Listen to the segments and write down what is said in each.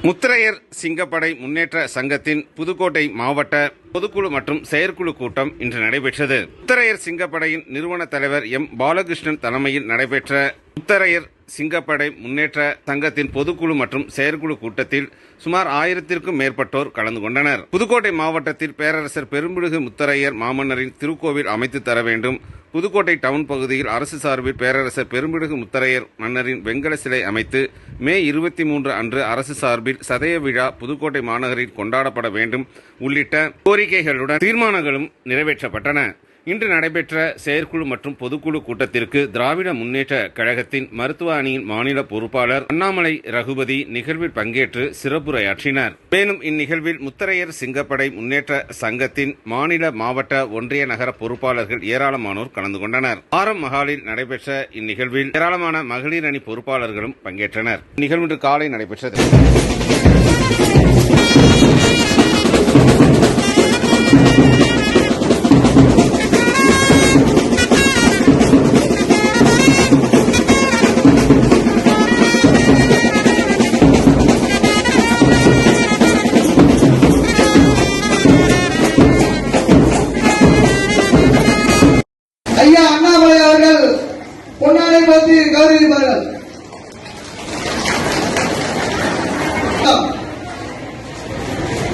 முத்தரையர் சிங்கப்படை முன்னேற்ற சங்கத்தின் புதுக்கோட்டை மாவட்ட பொதுக்குழு மற்றும் செயற்குழு கூட்டம் இன்று நடைபெற்றது. முத்தரையர் சிங்கப்படையின் நிறுவன தலைவர் எம் பாலகிருஷ்ணன் தலைமையில் நடைபெற்ற முத்தரையர் சிங்கப்படை முன்னேற்ற சங்கத்தின் பொதுக்குழு மற்றும் செயற்குழு கூட்டத்தில் சுமார் 1000க்கும் மேற்பட்டோர் கலந்து கொண்டனர். புதுக்கோட்டை மாவட்டத்தில் பேரரசர் பெரும்பிடுகு முத்தரையர் மாமன்னரின் திருக்கோவில் அமைத்து தர வேண்டும். புதுக்கோட்டை டவுன் பகுதியில் அரசு சார்பில் பேரரசர் பெரும்பிடுகு முத்தரையர் மன்னரின் வெங்கல சிலை அமைத்து மே 23 அன்று அரசு சார்பில் சதய விழா புதுக்கோட்டை மாநகரில் கொண்டாடப்பட வேண்டும் உள்ளிட்ட கோரிக்கைகளுடன் தீர்மானங்களும் நிறைவேற்றப்பட்டன. இன்று நடைபெற்ற செயற்குழு மற்றும் பொதுக்குழு கூட்டத்திற்கு திராவிட முன்னேற்ற கழகத்தின் மருத்துவ அணியின் மாநில பொறுப்பாளர் அண்ணாமலை ரகுபதி நிகழ்வில் பங்கேற்று சிறப்புரையாற்றினார். மேலும் இந்நிகழ்வில் முத்தரையர் சிங்கப்படை முன்னேற்ற சங்கத்தின் மாநில மாவட்ட ஒன்றிய நகர பொறுப்பாளர்கள் ஏராளமானோர் கலந்து கொண்டனர். ஆரம் மஹாலில் நடைபெற்ற இந்நிகழ்வில் ஏராளமான மகளிர் அணி பொறுப்பாளர்களும் பங்கேற்றனர். நிகழ்வு காலை நடைபெற்றது. ஐயா அண்ணாமலை அவர்கள் பொன்னாடை பற்றி கௌரவிப்பார்கள்.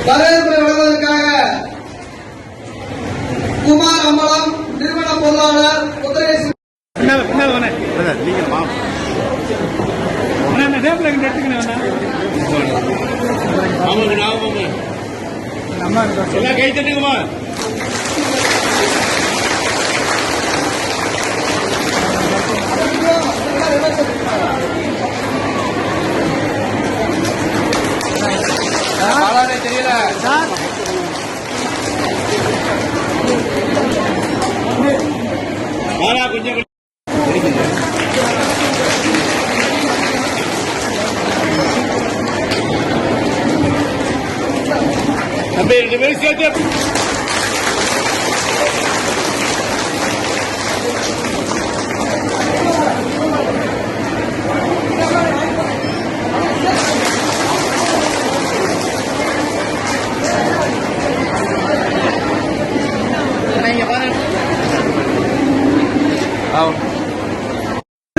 வரவேற்பை வழங்குவதற்காக குமார் அம்பலம் நிறுவன பொருளாளர் முத்தரையர் கை தட்டுக்குமா தெரியல சார். கொஞ்சம் சேர்த்து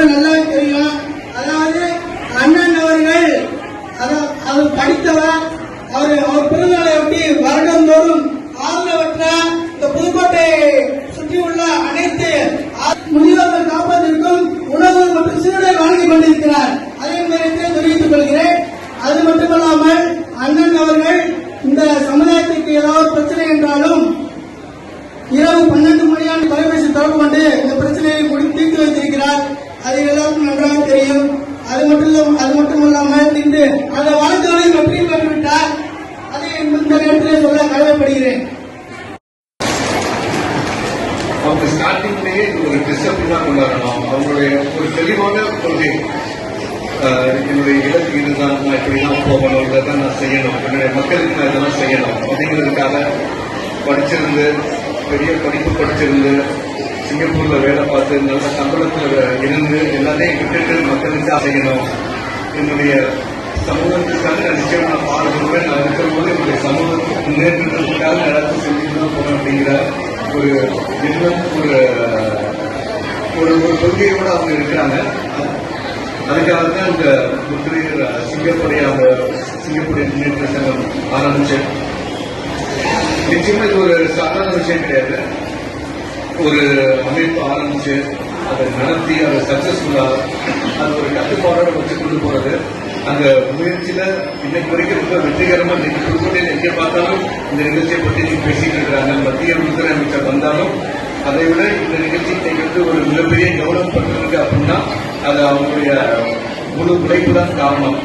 நல்லா தெரியும். அதாவது அண்ணன் அவர்கள் அவர் படித்தவர். அவர் பிறந்தநாளை ஒட்டி வருடந்தோறும் ஆதரவற்ற இந்த புதுக்கோட்டை சுற்றியுள்ள அனைத்து முதியோர்கள் காப்பதற்கும் உணவு மற்றும் சீருடை வழங்கிக் கொண்டிருக்கிறார். அதே நேரத்தில் தெரிவித்துக் கொள்கிறேன். அது மட்டுமல்லாமல் அண்ணன் அவர்கள் இந்த சமுதாயத்திற்கு ஏதாவது பிரச்சனை என்றாலும் இரவு 12 மணியான தொலைபேசி தொடர்பு கொண்டு இந்த பிரச்சனையை தீர்த்து வைத்திருக்கிறார். அது எல்லாருக்கும் நன்றாக தெரியும். அது மட்டுமல்லாமல் இன்று அந்த வழக்குகளை வெற்றி பெற்றுவிட்டார். அதை இந்த நேரத்தில் சொல்ல கடமைப்படுகிறேன். அவங்க ஸ்டார்டிங்லேயே ஒரு டிசிப்ளினா கொண்டாடணும். அவங்களுடைய ஒரு தெளிவான கொள்கை, என்னுடைய இலக்கு இதுதான், நான் இப்படிதான் போகணும், இதைதான் நான் செய்யணும், என்னுடைய மக்களுக்கு நான் இதெல்லாம் செய்யணும் அப்படிங்கிறதுக்காக படிச்சிருந்து பெரிய படிப்பு படிச்சிருந்து சிங்கப்பூர்ல வேலை பார்த்து நல்ல சம்பளத்தில் இருந்து எல்லாத்தையும் விட்டுட்டு மக்களுக்கு செய்யணும். என்னுடைய சமூகத்திற்காக நான் நிச்சயம் நான் பாடுபடுவேன். நான் இருக்கிற போது என்னுடைய சமூகத்துக்கு முன்னேற்றத்திற்காக எல்லாத்தையும் செஞ்சுட்டு தான் போகணும் அப்படிங்கிற ஒரு எண்ணம், ஒரு கொள்கையோட அவங்க இருக்கிறாங்க. அதுக்காக தான் இந்த முத்தரையர் சிங்கப்பூர் முன்னேற்ற சங்கம் ஆரம்பிச்சேன். நிச்சயமா இது ஒரு சாதாரண விஷயம் கிடையாது. ஒரு அமைப்பு ஆரம்பிச்சு அதை நடத்தி அதை சக்சஸ்ஃபுல்லா அது ஒரு கட்டுப்பாடோட வச்சு கொண்டு போறது, அந்த முயற்சியில இன்னைக்கு வரைக்கும் ரொம்ப வெற்றிகரமா இன்னைக்கு புதுக்கோட்டையில் எங்கே பார்த்தாலும் இந்த நிகழ்ச்சியை பற்றி நீங்க பேசிட்டு இருக்கிறாங்க. மத்திய உள்துறை அமைச்சர் வந்தாலும் அதை விட இந்த நிகழ்ச்சி இன்னைக்கு ஒரு மிகப்பெரிய கவனம் பண்றதுக்கு அப்படின்னா அது அவங்களுடைய முழு உழைப்பு தான் காரணம்.